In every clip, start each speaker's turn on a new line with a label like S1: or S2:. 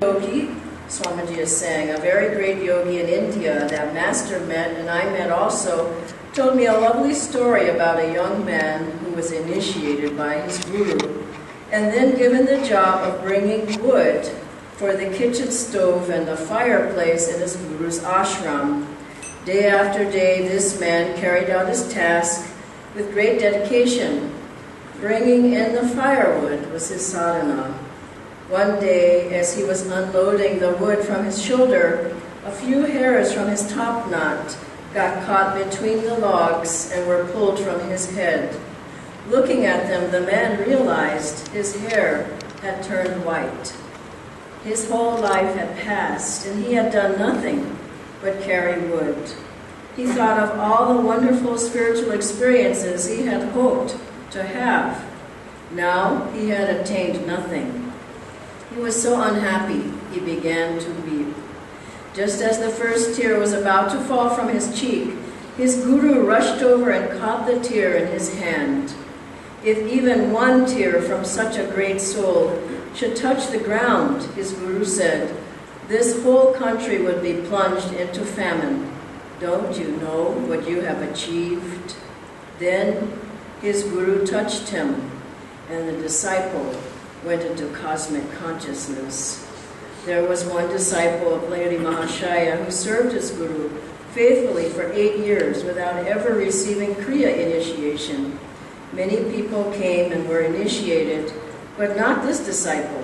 S1: yogi, Swamiji is saying, a very great yogi in India that Master met and I met also, told me a lovely story about a young man who was initiated by his guru and then given the job of bringing wood for the kitchen stove and the fireplace in his guru's ashram. Day after day, this man carried out his task with great dedication. Bringing in the firewood was his sadhana. One day, as he was unloading the wood from his shoulder, a few hairs from his top knot got caught between the logs and were pulled from his head. Looking at them, the man realized his hair had turned white. His whole life had passed, and he had done nothing but carry wood. He thought of all the wonderful spiritual experiences he had hoped to have. Now he had attained nothing. He was so unhappy, he began to weep. Just as the first tear was about to fall from his cheek, his guru rushed over and caught the tear in his hand. If even one tear from such a great soul should touch the ground, his guru said, this whole country would be plunged into famine. Don't you know what you have achieved? Then his guru touched him, and the disciple went into cosmic consciousness. There was one disciple of Lady Mahashaya who served his guru faithfully for 8 years without ever receiving Kriya initiation. Many people came and were initiated, but not this disciple.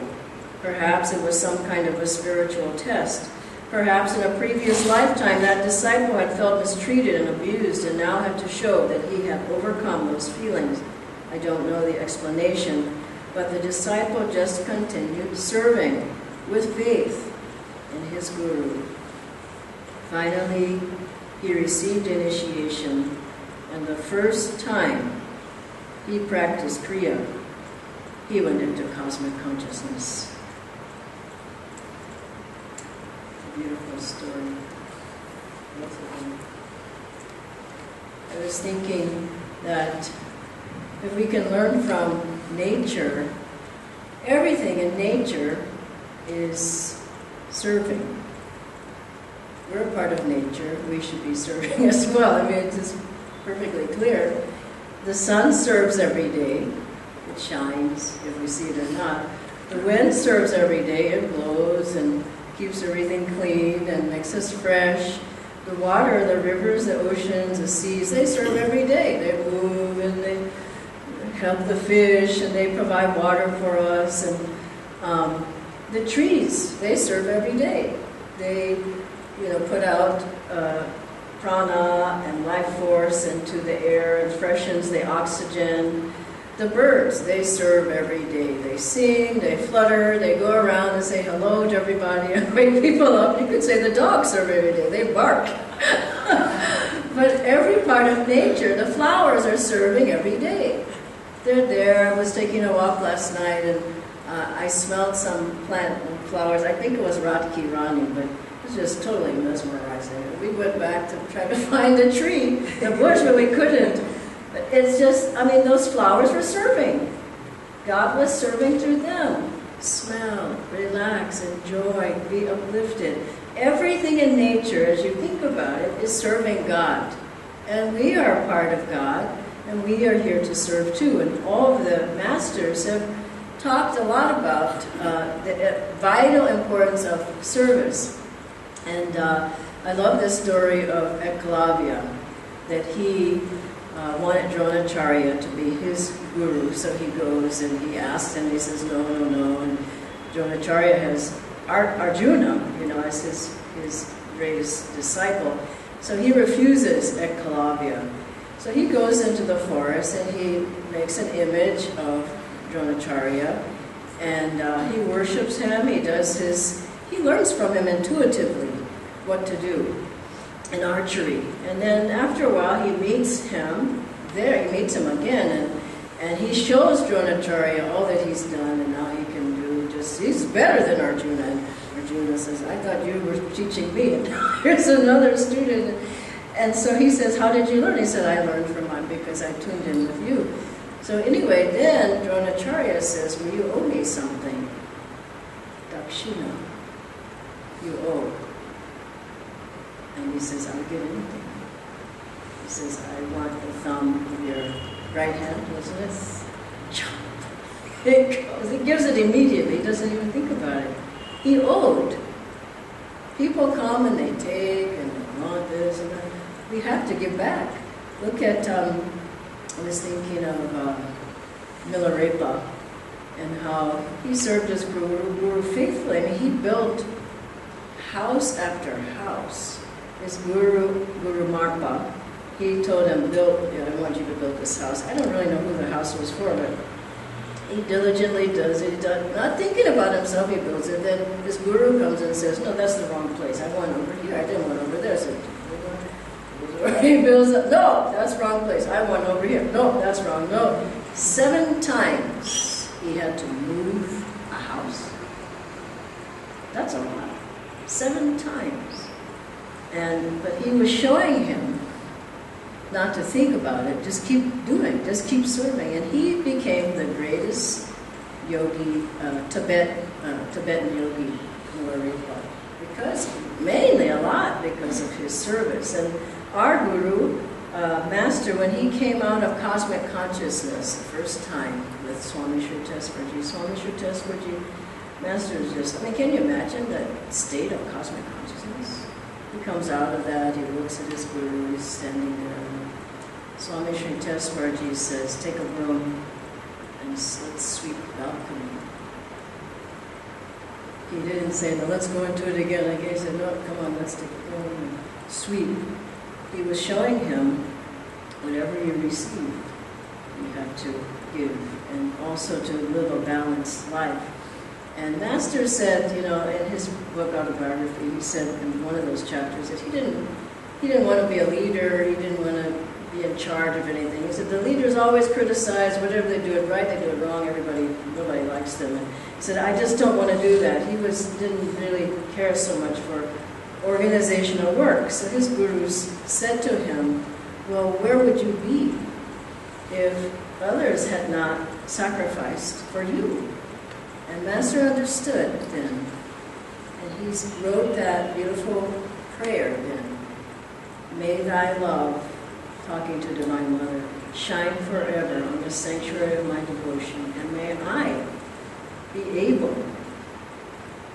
S1: Perhaps it was some kind of a spiritual test. Perhaps in a previous lifetime that disciple had felt mistreated and abused and now had to show that he had overcome those feelings. I don't know the explanation, but the disciple just continued serving with faith in his guru. Finally, he received initiation, and the first time he practiced Kriya, he went into cosmic consciousness. It's a beautiful story. I was thinking that if we can learn from nature, everything in nature is serving. We're a part of nature, we should be serving as well. I mean, it's just perfectly clear. The sun serves every day. It shines, if we see it or not. The wind serves every day. It blows and keeps everything clean and makes us fresh. The water, the rivers, the oceans, the seas, they serve every day. They move and they help the fish and they provide water for us. And the trees, they serve every day. They, put out prana and life force into the air and freshens the oxygen. The birds, they serve every day. They sing, they flutter, they go around and say hello to everybody and wake people up. You could say the dogs serve every day. They bark. But every part of nature, the flowers are serving every day. They're there. I was taking a walk last night and I smelled some plant and flowers. I think it was Radki Rani, but it was just totally mesmerizing. We went back to try to find the tree, the bush, but we couldn't. But it's just, those flowers were serving. God was serving through them. Smell, relax, enjoy, be uplifted. Everything in nature, as you think about it, is serving God. And we are a part of God, and we are here to serve too. And all of the masters have talked a lot about the vital importance of service. And I love this story of Eklavya, that he wanted Dronacharya to be his guru, so he goes and he asks and he says, no, no, no. And Dronacharya has Arjuna, as his greatest disciple. So he refuses Eklavya. So he goes into the forest and he makes an image of Dronacharya and he worships him, he learns from him intuitively what to do in archery. And then after a while he meets him again and he shows Dronacharya all that he's done and now he can do he's better than Arjuna. And Arjuna says, I thought you were teaching me and here's another student. And so he says, how did you learn? He said, I learned from him because I tuned in with you. So anyway, then Dronacharya says, well, you owe me something. Dakshina. you owe? And he says, I'll give anything. He says, I want the thumb of your right hand, wasn't it? It goes. He gives it immediately. He doesn't even think about it. He owed. People come and they take and they want this and that. We have to give back. Look at, I was thinking of Milarepa and how he served his guru faithfully. I mean, he built house after house. His guru, Guru Marpa, he told him, I want you to build this house. I don't really know who the house was for, but he diligently does it. Not thinking about himself, he builds it. Then his guru comes and says, no, that's the wrong place. I want over here. I didn't want over there. So he builds it. No, that's the wrong place. I want over here. No, that's wrong. No. 7 times he had to move a house. That's a lot. 7 times. But he was showing him not to think about it, just keep doing, just keep serving. And he became the greatest yogi, Tibetan yogi, Milarepa, because mainly a lot because of his service. And our guru, master, when he came out of cosmic consciousness the first time with Swami Shruteswarji, master is just, I mean, can you imagine the state of cosmic consciousness? He comes out of that, he looks at his guru, he's standing there. Swami Shruteswarji says, take a broom and let's sweep the balcony. He didn't say, no, let's go into it again. He said, no, come on, let's take a broom and sweep. He was showing him, whatever you receive, you have to give, and also to live a balanced life. And Master said, in his book autobiography, he said in one of those chapters that he didn't want to be a leader, he didn't want to be in charge of anything. He said the leaders always criticize whatever they do it right, they do it wrong, nobody likes them. And he said, I just don't want to do that. He didn't really care so much for organizational work. So his gurus said to him, well, where would you be if others had not sacrificed for you? And Master understood then. And he wrote that beautiful prayer then. May thy love, talking to Divine Mother, shine forever on the sanctuary of my devotion, and may I be able,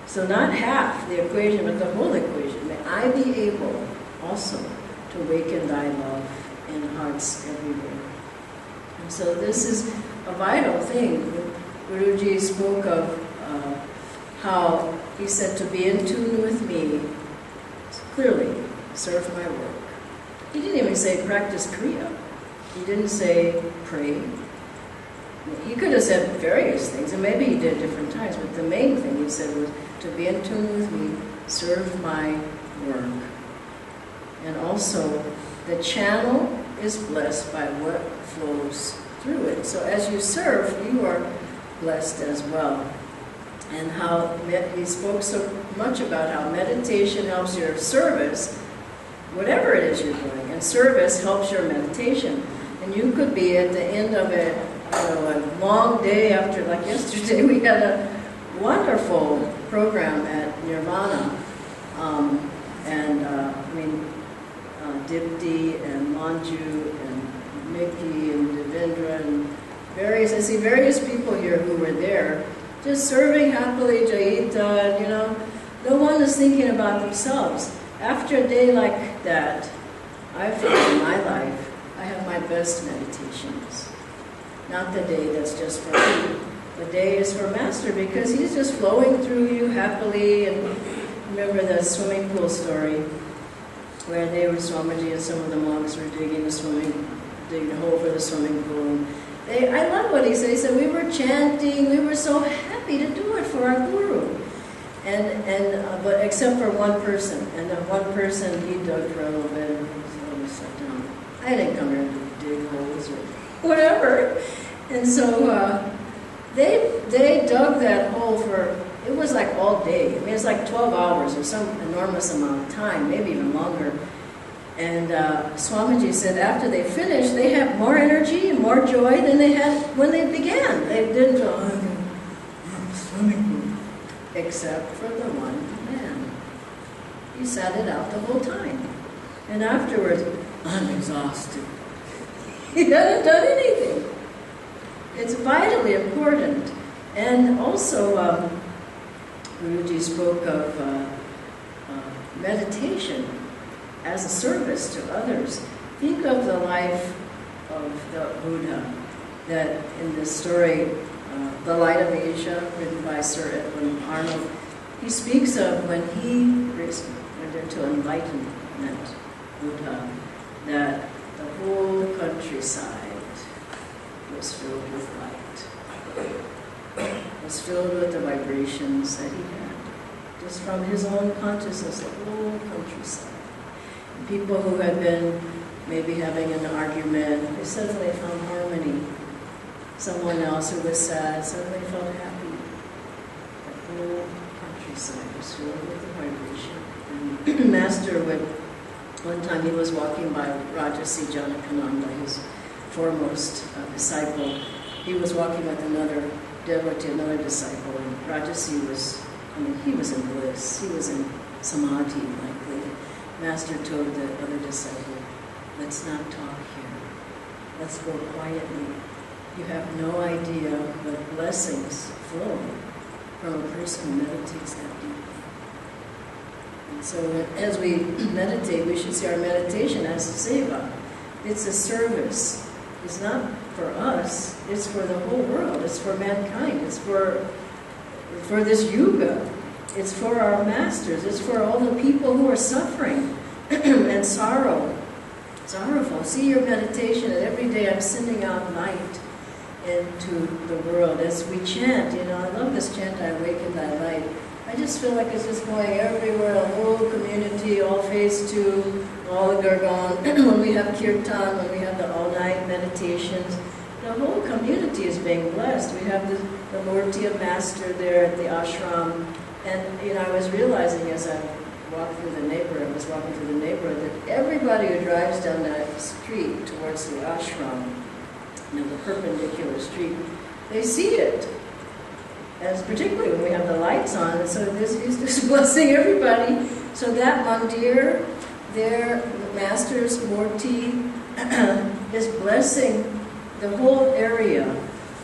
S1: so not half the equation, but the whole equation, may I be able also to awaken thy love in hearts everywhere. And so this is a vital thing. Guruji spoke of how he said to be in tune with me, clearly serve my work. He didn't even say practice Kriya. He didn't say pray. He could have said various things, and maybe he did different times, but the main thing he said was to be in tune with me, serve my work. And also, the channel is blessed by what flows through it. So as you serve, you are blessed as well. And how he spoke so much about how meditation helps your service, whatever it is you're doing, and service helps your meditation. And you could be at the end of a long day after, like yesterday, we had a wonderful program at Nirvana. Dipti and Manju and Mickey and Devendra and I see various people here who were there, just serving happily, Jayita, no one is thinking about themselves. After a day like that, I feel in my life, I have my best meditations. Not the day that's just for me. The day is for Master because he's just flowing through you happily. And remember the swimming pool story where Swamiji and some of the monks were digging a hole for the swimming pool. I love what he said. He said, we were chanting, we were so happy to do it for our guru. But except for one person. And the one person, he dug for a little bit and he sat down. I didn't come here to dig holes or whatever. And so they dug that hole for, it was like all day. I mean, it's like 12 hours or some enormous amount of time, maybe even longer. And Swamiji said after they finished, they had more energy and more joy than they had when they began. They didn't go, swimming pool. Except for the one man. He sat it out the whole time. And afterwards, I'm exhausted. He hasn't done anything. It's vitally important. And also, Guruji spoke of meditation as a service to others. Think of the life of the Buddha, that in this story, The Light of Asia, written by Sir Edwin Arnold, he speaks of when he went into enlightenment, Buddha, that the whole countryside was filled with light, was filled with the vibrations that he had, just from his own consciousness, the whole countryside. And people who had been maybe having an argument, they suddenly found harmony. Someone else who was sad suddenly felt happy. The whole countryside was filled with the vibration. And Master would, one time he was walking by Rajasi Janakananda, his foremost disciple. He was walking with another devotee, another disciple, and Rajasi was, he was in bliss. He was in samadhi, likely. Master told the other disciple, let's not talk here. Let's go quietly. You have no idea what blessings flow from a person who meditates that deeply. And so as we meditate, we should see our meditation as a seva. It's a service. It's not for us, it's for the whole world, it's for mankind, it's for this yuga, it's for our masters, it's for all the people who are suffering and sorrowful. See your meditation, and every day I'm sending out light into the world. As we chant, I love this chant, I awaken thy light. I just feel like it's just going everywhere, the whole community, all phase 2, all the Gurgan, when we have kirtan, when we have the all-night meditations, the whole community is being blessed. We have the Murti of Master there at the ashram, and I was realizing as I walked through the neighborhood, that everybody who drives down that street towards the ashram, the perpendicular street, they see it. As particularly when we have the lights on, and so he's just blessing everybody. So that mandir, their master's Murti, is blessing the whole area.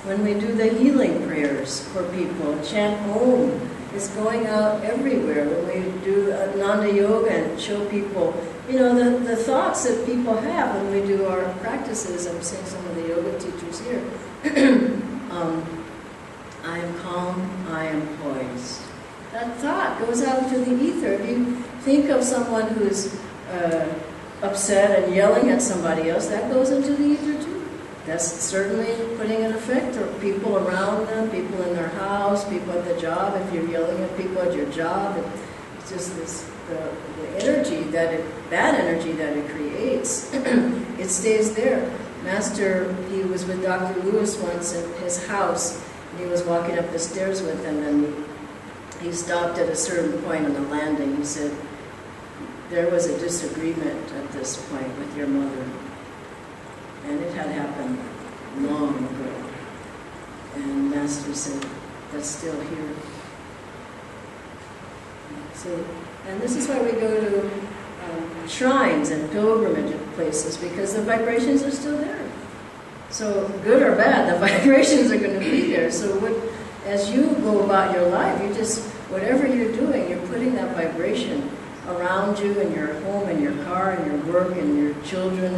S1: When we do the healing prayers for people, chant Om, it's going out everywhere. When we do Ananda Yoga and show people, the thoughts that people have when we do our practices. I'm seeing some of the yoga teachers here. I am calm, I am poised. That thought goes out into the ether. If you think of someone who's upset and yelling at somebody else, that goes into the ether too. That's certainly putting an effect on people around them, people in their house, people at the job. If you're yelling at people at your job, it's just the energy bad energy that it creates, it stays there. Master, he was with Dr. Lewis once in his house. He was walking up the stairs with him, and he stopped at a certain point on the landing. He said, there was a disagreement at this point with your mother. And it had happened long ago. And Master said, that's still here. So, and this is why we go to shrines and pilgrimage places, because the vibrations are still there. So good or bad, the vibrations are going to be there. So as you go about your life, whatever you're doing, you're putting that vibration around you in your home, in your car, in your work, in your children.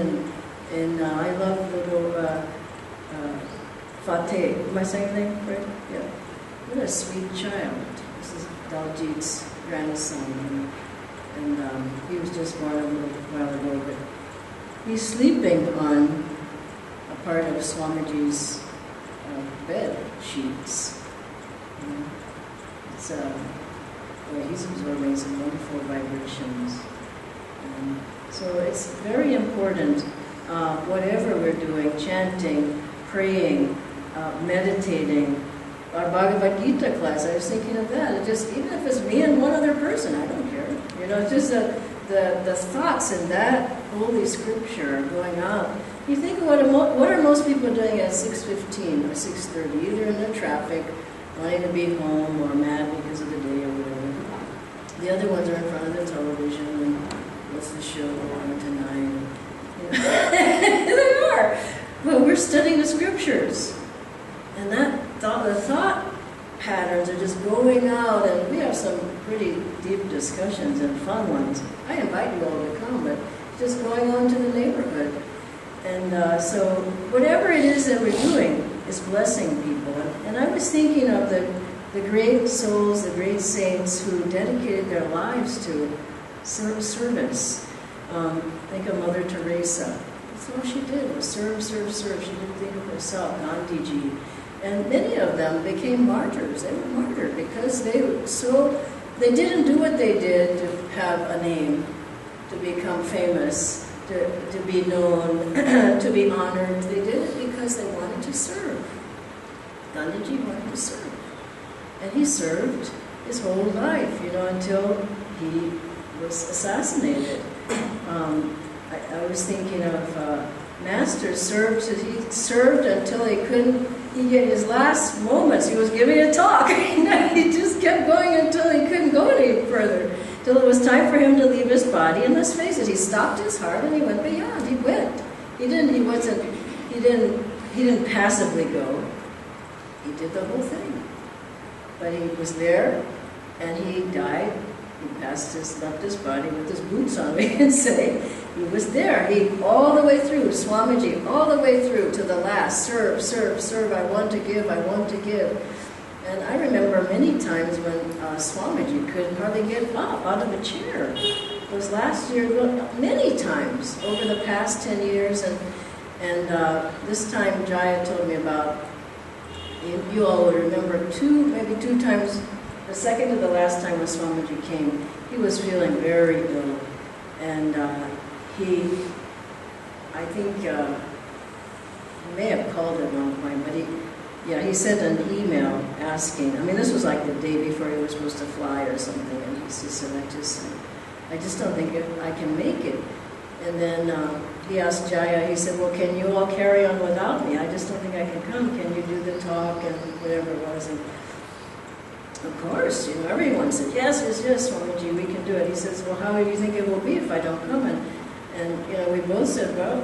S1: And I love little Fateh. Am I saying the name right? Yeah. What a sweet child. This is Daljit's grandson. And he was just born a little while ago, but he's sleeping on part of Swamiji's bed sheets. It's he's absorbing some wonderful vibrations. So it's very important, whatever we're doing, chanting, praying, meditating. Our Bhagavad Gita class, I was thinking of that. Even if it's me and one other person, I don't care. It's just the thoughts in that holy scripture going out. You think, what are most people doing at 6:15 or 6:30? Either in the traffic, wanting to be home, or mad because of the day or whatever. The other ones are in front of the television, and what's the show on tonight? You know. They are. But we're studying the scriptures. And the thought patterns are just going out, and we have some pretty deep discussions and fun ones. I invite you all to come, but just going on to the neighborhood. And so whatever it is that we're doing is blessing people. And I was thinking of the great souls, the great saints who dedicated their lives to service. Think of Mother Teresa. That's all she did, was serve, serve, serve. She didn't think of herself. Gandhiji. And many of them became martyrs. They were martyred because they didn't do what they did to have a name, to become famous, to be known, to be honored. They did it because they wanted to serve. Gandhiji wanted to serve. And he served his whole life, until he was assassinated. I was thinking of Master he served until he couldn't. He had his last moments. He was giving a talk. He just kept going until he couldn't go any further. Till it was time for him to leave his body. And let's face it, he stopped his heart and he went beyond. He went. He didn't passively go. He did the whole thing. But he was there, and he died. He left his body with his boots on, we can say. He was there. All the way through, Swamiji, all the way through to the last. Serve, serve, serve, I want to give, I want to give. And I remember many times when Swamiji couldn't hardly get up out of a chair. Those last years, many times over the past 10 years. And this time Jaya told me about, you all will remember maybe two times, the second to the last time when Swamiji came, he was feeling very ill. And I think he may have called at one point, but he sent an email asking, this was like the day before he was supposed to fly or something, and he said, I just don't think I can make it. And then he asked Jaya, he said, well, can you all carry on without me? I just don't think I can come. Can you do the talk and whatever it was? And of course, everyone said, yes, Swamiji, we can do it. He says, well, how do you think it will be if I don't come? And we both said, well,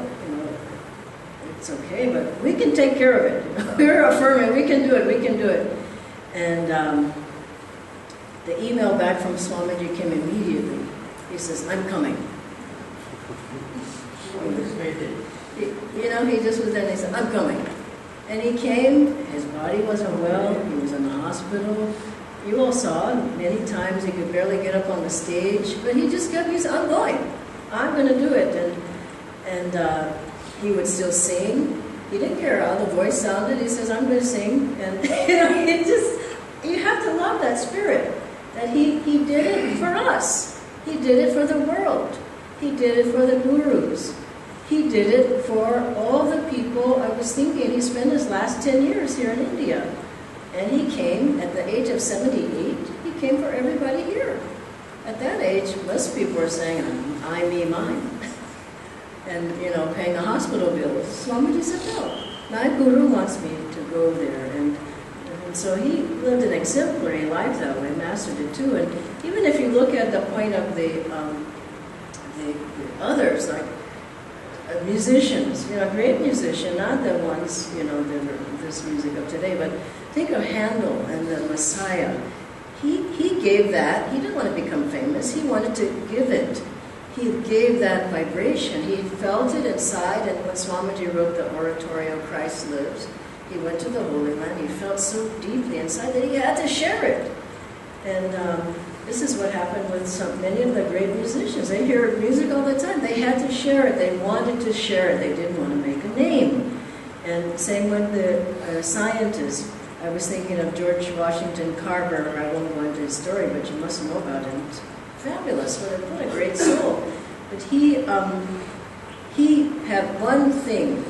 S1: it's okay, but we can take care of it. We're affirming, we can do it. And the email back from Swamiji came immediately. He says, I'm coming. He just was there and he said, I'm coming. And he came, his body wasn't well, he was in the hospital. You all saw many times he could barely get up on the stage, but he just kept, he said, I'm going to do it. And he would still sing. He didn't care how the voice sounded. He says, I'm going to sing. And you have to love that spirit, that he did it for us. He did it for the world. He did it for the gurus. He did it for all the people. I was thinking, he spent his last 10 years here in India. And he came at the age of 78. He came for everybody here. At that age, most people were saying, I, me, mine. And, paying the hospital bills. Swamiji said, no, my guru wants me to go there. And so he lived an exemplary life that way. Master did too. And even if you look at the point of the others, like musicians, great musician, not the ones, that are this music of today, but think of Handel and the Messiah. He gave that. He didn't want to become famous. He wanted to give it. He gave that vibration. He felt it inside, and when Swamiji wrote the oratorio, Christ Lives, he went to the Holy Land. He felt so deeply inside that he had to share it. And this is what happened with many of the great musicians. They hear music all the time. They had to share it. They wanted to share it. They didn't want to make a name. And same with the scientists. I was thinking of George Washington Carver. I won't go into his story, but you must know about him. It's fabulous. What a great soul. But he had one thing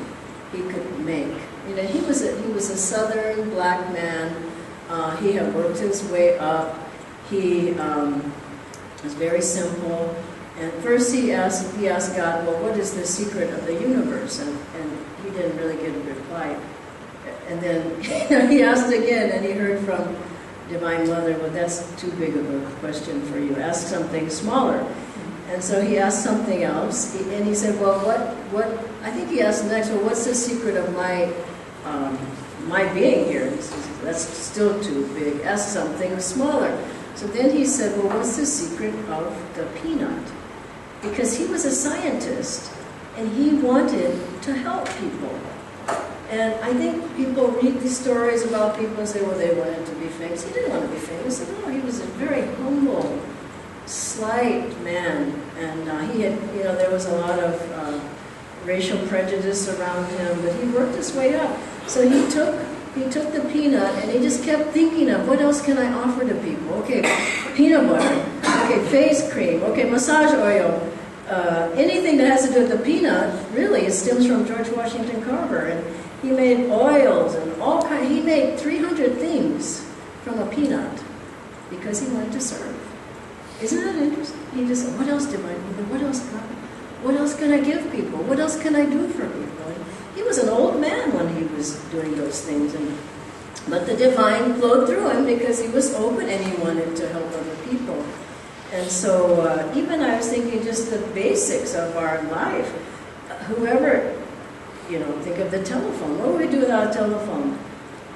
S1: he could make. He was a southern black man. He had worked his way up. He was very simple. And first he asked God, well, what is the secret of the universe? And he didn't really get a reply. And then he asked again, and he heard from Divine Mother, well, that's too big of a question for you. Ask something smaller. And so he asked something else, and he said, well, what, I think he asked next, well, what's the secret of my being here? And he says, that's still too big. Ask something smaller. So then he said, well, what's the secret of the peanut? Because he was a scientist, and he wanted to help people. And I think people read these stories about people and say, well, they wanted to be famous. He didn't want to be famous. No, he was a very humble, slight man. And he had, there was a lot of racial prejudice around him, but he worked his way up. So he took the peanut, and he just kept thinking of, what else can I offer to people? Okay, peanut butter. Okay, face cream. Okay, massage oil. Anything that has to do with the peanut, really, it stems from George Washington Carver. And he made oils and all kinds. He made 300 things from a peanut because he wanted to serve. Isn't that interesting? He just said, what else do I need? What else can I give people? What else can I do for people? And he was an old man when he was doing those things. But the divine flowed through him because he was open and he wanted to help other people. And so even I was thinking just the basics of our life. Whoever, think of the telephone. What would we do without a telephone?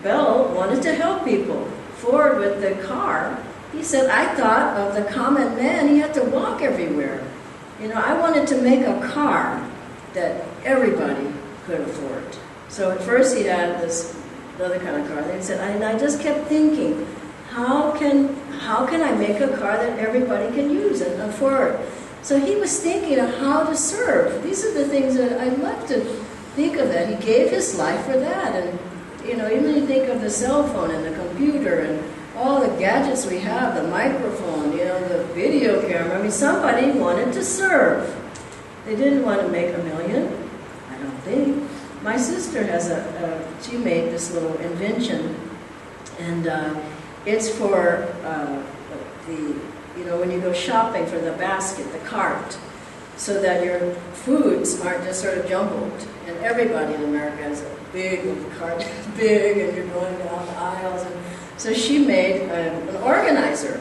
S1: Bell wanted to help people. Ford with the car, he said, I thought of the common man, he had to walk everywhere. I wanted to make a car that everybody could afford. So at first he had this other kind of car. Then he said, and I just kept thinking, how can I make a car that everybody can use and afford? So he was thinking of how to serve. These are the things that I'd love to think of that. He gave his life for that. And, even you think of the cell phone and the computer and all the gadgets we have, the microphone, the video camera. I mean, somebody wanted to serve. They didn't want to make $1 million, I don't think. My sister has she made this little invention, and it's for when you go shopping, for the basket, the cart, so that your foods aren't just sort of jumbled. And everybody in America has a big cart, big, and you're going down the aisles. And so she made an organizer.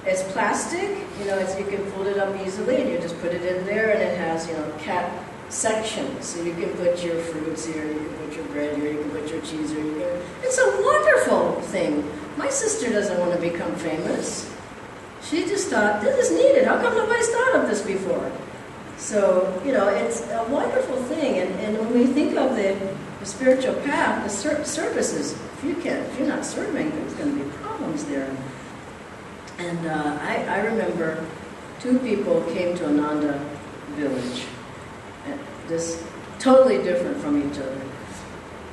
S1: It's plastic, you can fold it up easily, and you just put it in there, and it has, cat sections. So you can put your fruits here, you can put your bread here, you can put your cheese here. It's a wonderful thing. My sister doesn't want to become famous. She just thought, this is needed. How come nobody's thought of this before? So, it's a wonderful thing. And when we think of the spiritual path, the services, if you're not serving, there's going to be problems there. And I remember 2 people came to Ananda village, just totally different from each other.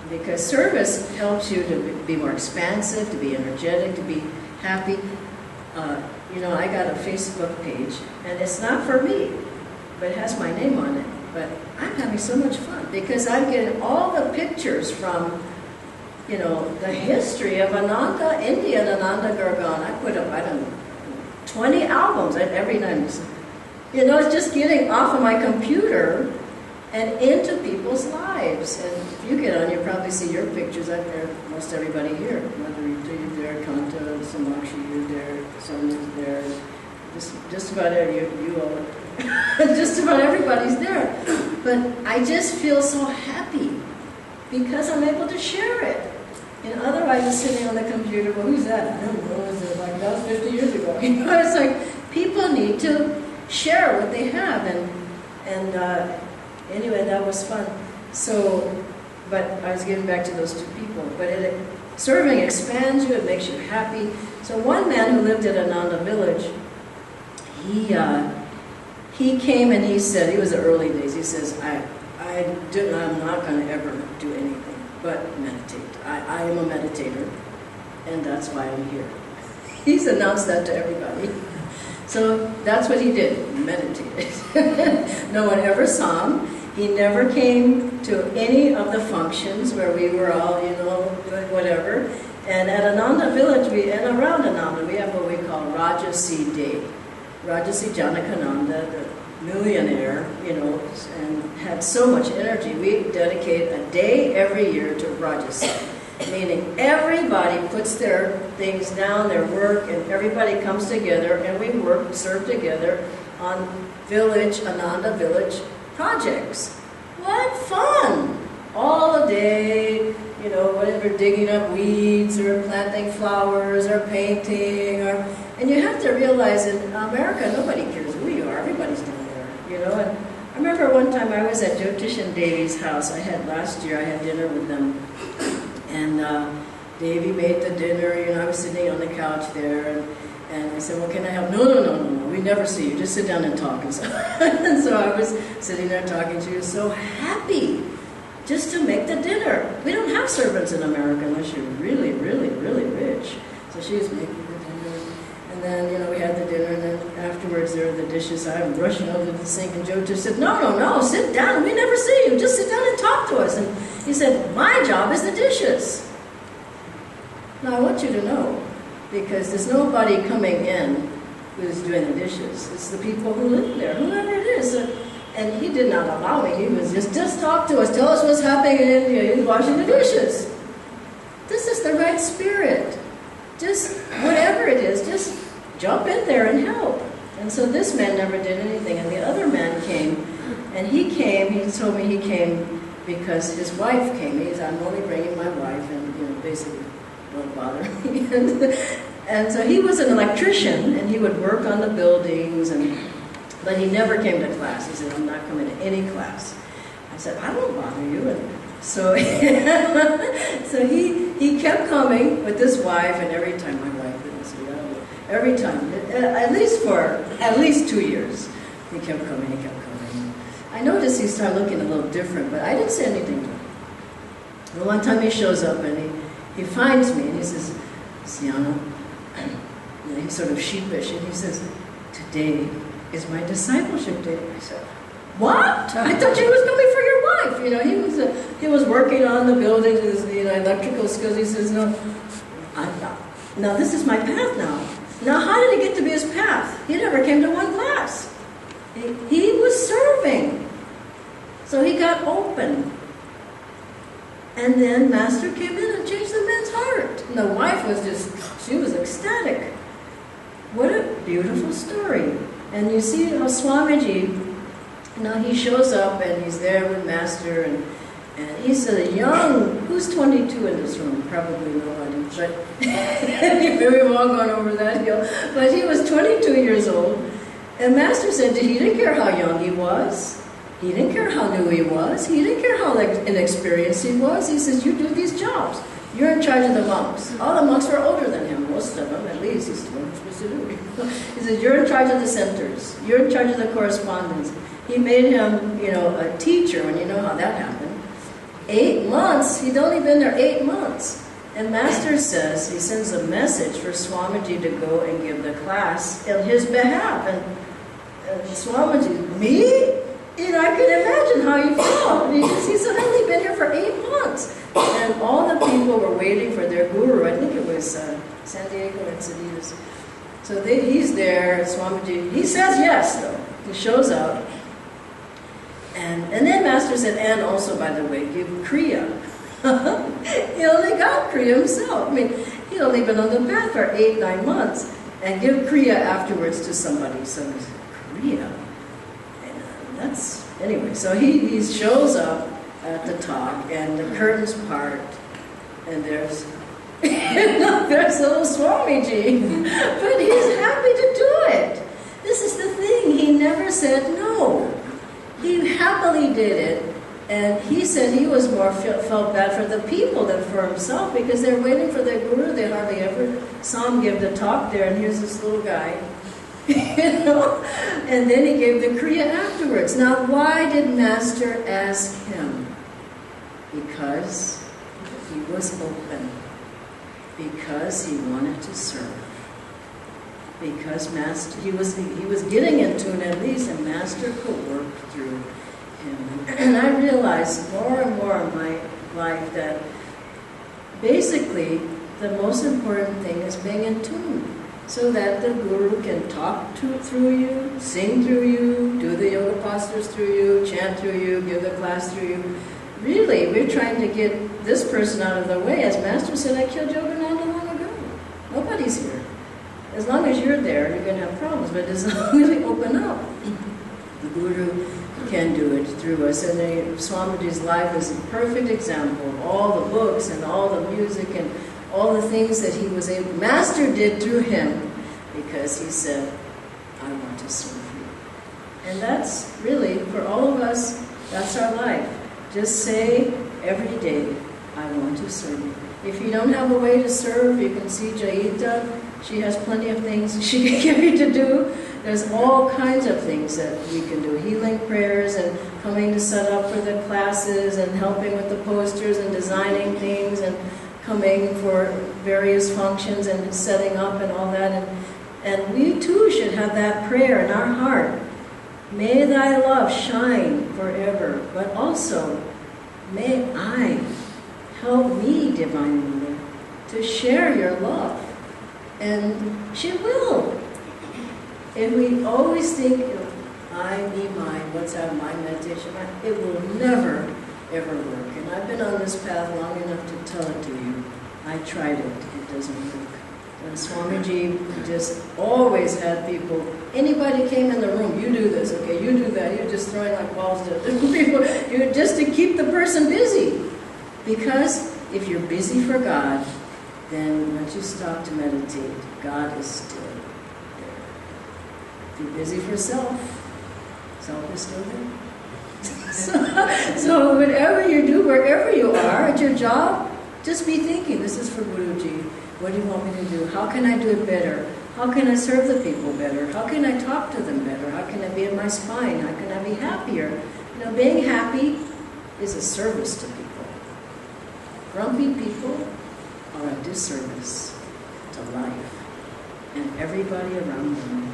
S1: Because service helps you to be more expansive, to be energetic, to be happy. I got a Facebook page, and it's not for me, but it has my name on it. But I'm having so much fun because I'm getting all the pictures from, the history of Ananda, Indian Ananda Gargan. I put up, 20 albums every night. It's just getting off of my computer and into people's lives. And if you get on, you probably see your pictures out there, most everybody here. Whether you're there, Kanta, Samakshi, you're there, someone's there, just about you all, just about everybody's there. But I just feel so happy because I'm able to share it. Otherwise, just sitting on the computer, well, who's that? I don't know, that was 50 years ago. It's like people need to share what they have. And anyway, that was fun. So, but I was getting back to those 2 people. But serving expands you, it makes you happy. So one man who lived at Ananda village, he came and he said, it was the early days, he says, I'm not going to ever do anything but meditate. I am a meditator, and that's why I'm here. He's announced that to everybody. So that's what he did, meditated. No one ever saw him. He never came to any of the functions where we were all, doing whatever. And at Ananda village, and around Ananda, we have what we call Rajasi Day. Rajasi Janakananda, the millionaire, and had so much energy. We dedicate a day every year to Rajasi. meaning everybody puts their things down, their work, and everybody comes together and we work, serve together on Ananda village projects. What fun! All day, you know, whatever, digging up weeds or planting flowers or painting, and you have to realize in America, nobody cares who you are, everybody's down there, you know. And I remember one time I was at Jyotish and Devi's house. Last year I had dinner with them, and Devi made the dinner, you know, I was sitting on the couch there, and I said, well, can I help? No, we never see you, just sit down and talk. And so, and so I was sitting there talking. She was so happy just to make the dinner. We don't have servants in America unless you're really, really, really rich. So she was making the dinner. And then, you know, we had the dinner, and then afterwards there were the dishes. I'm rushing over to the sink, and Joe just said, no, sit down. We never see you. Just sit down and talk to us. And he said, my job is the dishes. Now, I want you to know, because there's nobody coming in who's doing the dishes. It's the people who live there, whoever it is. And he did not allow me. He was just talk to us, tell us what's happening in India. He's washing the dishes. This is the right spirit. Just whatever it is, just jump in there and help. And so this man never did anything. And the other man came, and he told me he came because his wife came. He said, I'm only bringing my wife, and, you know, basically, don't bother me. And so he was an electrician, and he would work on the buildings, but he never came to class. He said, I'm not coming to any class. I said, I won't bother you. And so, so he kept coming with his wife, and every time my wife didn't say, every time, at least 2 years, he kept coming. I noticed he started looking a little different, but I didn't say anything to him. But one time he shows up, and he finds me, and he says, Siana, he's sort of sheepish, and he says, today is my discipleship day. I said, what? I thought you was coming for your wife. You know, he was working on the buildings, his, you know, electrical skills. He says, no, now this is my path now. Now how did it get to be his path? He never came to one class. He was serving. So he got open. And then Master came in and changed the man's heart. And the wife was she was ecstatic. What a beautiful story. And you see how Swamiji, you know, he shows up and he's there with Master, and he's a young, who's 22 in this room? Probably nobody, but we've all gone over that hill. But he was 22 years old, and Master said he didn't care how young he was. He didn't care how new he was. He didn't care how inexperienced he was. He says, you do these jobs. You're in charge of the monks. All the monks were older than him, most of them, at least. He's supposed to do. He says, you're in charge of the centers. You're in charge of the correspondence. He made him, you know, a teacher, and you know how that happened. 8 months. He'd only been there 8 months. And Master says he sends a message for Swamiji to go and give the class on his behalf. And Swamiji, me? You know, I could imagine how he felt. He said, I've only been here for 8 months. And all the people were waiting for their guru. I think it was San Diego and Ceditas. So he's there, Swamiji. He says yes, though. He shows up. And then Master said, and also, by the way, give Kriya. He only got Kriya himself. I mean, he'd only been on the path for 8, 9 months. And give Kriya afterwards to somebody. So he said, Kriya? Anyway, so he shows up at the talk, and the curtains part, and there's little Swamiji, but he's happy to do it. This is the thing, he never said no. He happily did it, and he said he was more felt bad for the people than for himself, because they're waiting for their guru. They hardly ever saw him give the talk there, and here's this little guy. You know, and then he gave the Kriya afterwards. Now, why did Master ask him? Because he was open. Because he wanted to serve. Because Master, he was getting in tune at least, and Master could work through him. And I realized more and more in my life that basically the most important thing is being in tune. So that the guru can talk through you, sing through you, do the yoga postures through you, chant through you, give the class through you. really, we're trying to get this person out of the way. As Master said, I killed Yogananda long ago. Nobody's here. As long as you're there, you're going to have problems. But as long as we open up, the Guru can do it through us. And Swamiji's life is a perfect example of all the books and all the music and all the things that he was able. Master did through him because he said, I want to serve you. And that's really, for all of us, that's our life. Just say every day, I want to serve you. If you don't have a way to serve, you can see Jaita. She has plenty of things she can give you to do. There's all kinds of things that we can do. Healing prayers and coming to set up for the classes and helping with the posters and designing things and coming for various functions and setting up and all that. And we too should have that prayer in our heart. May thy love shine forever, but also may I help me, Divine Mother, to share your love. And she will. If we always think, I, me, mine, what's our mind meditation, it will never, ever work. And I've been on this path long enough to tell it to you. I tried it. It doesn't work. And Swamiji just always had people, anybody came in the room, you do this, okay, you do that, you're just throwing like balls to people, just to keep the person busy. Because if you're busy for God, then once you stop to meditate, God is still there. If you're busy for self is still there. So whatever you do, wherever you are, at your job, just be thinking, this is for Guruji. What do you want me to do? How can I do it better? How can I serve the people better? How can I talk to them better? How can I be in my spine? How can I be happier? You know, being happy is a service to people. Grumpy people are a disservice to life and everybody around them.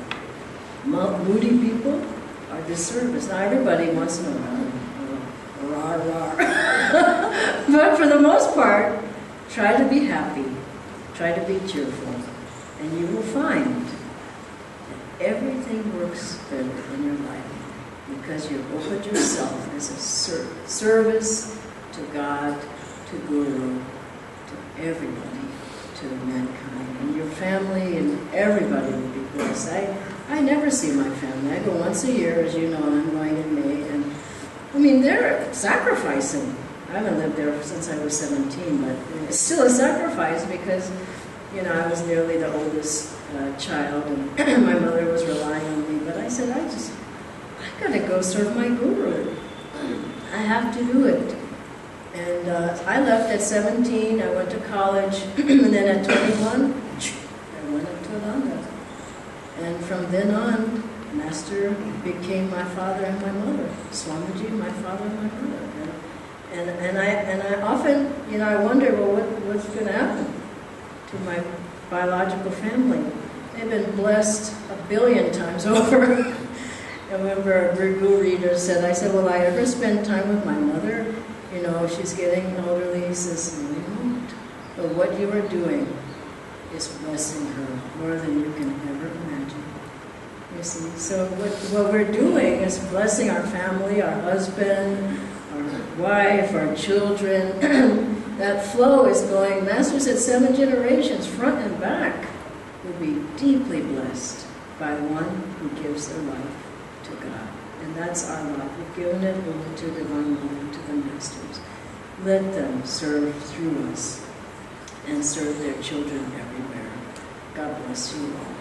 S1: Moody people are disservice. Now everybody wants to know, rah, rah. But for the most part, try to be happy. Try to be cheerful. And you will find that everything works better in your life because you opened yourself as a service to God, to Guru, to everybody, to mankind. And your family and everybody will be blessed. I never see my family. I go once a year, as you know, and I'm going in May. And I mean, they're sacrificing. I haven't lived there since I was 17, but it's still a sacrifice because, you know, I was nearly the oldest child, and my mother was relying on me. But I said, I gotta go serve my Guru. I have to do it. And I left at 17. I went to college, and then at 21, I went up to Ananda. And from then on, Master became my father and my mother. Swamiji, my father and my mother. And I often, you know, I wonder, well, what's going to happen to my biological family? They've been blessed 1 billion times over. I remember a Guru reader said, I said, will I ever spend time with my mother? You know, she's getting elderly. He says, no, you won't. But what you are doing is blessing her more than you can ever imagine. You see, so what we're doing is blessing our family, our husband, our wife, our children. That flow is going, Master said 7 generations, front and back, will be deeply blessed by one who gives their life to God. And that's our love. We've given it over to Divine Mother, to the Masters. Let them serve through us and serve their children everywhere. God bless you all.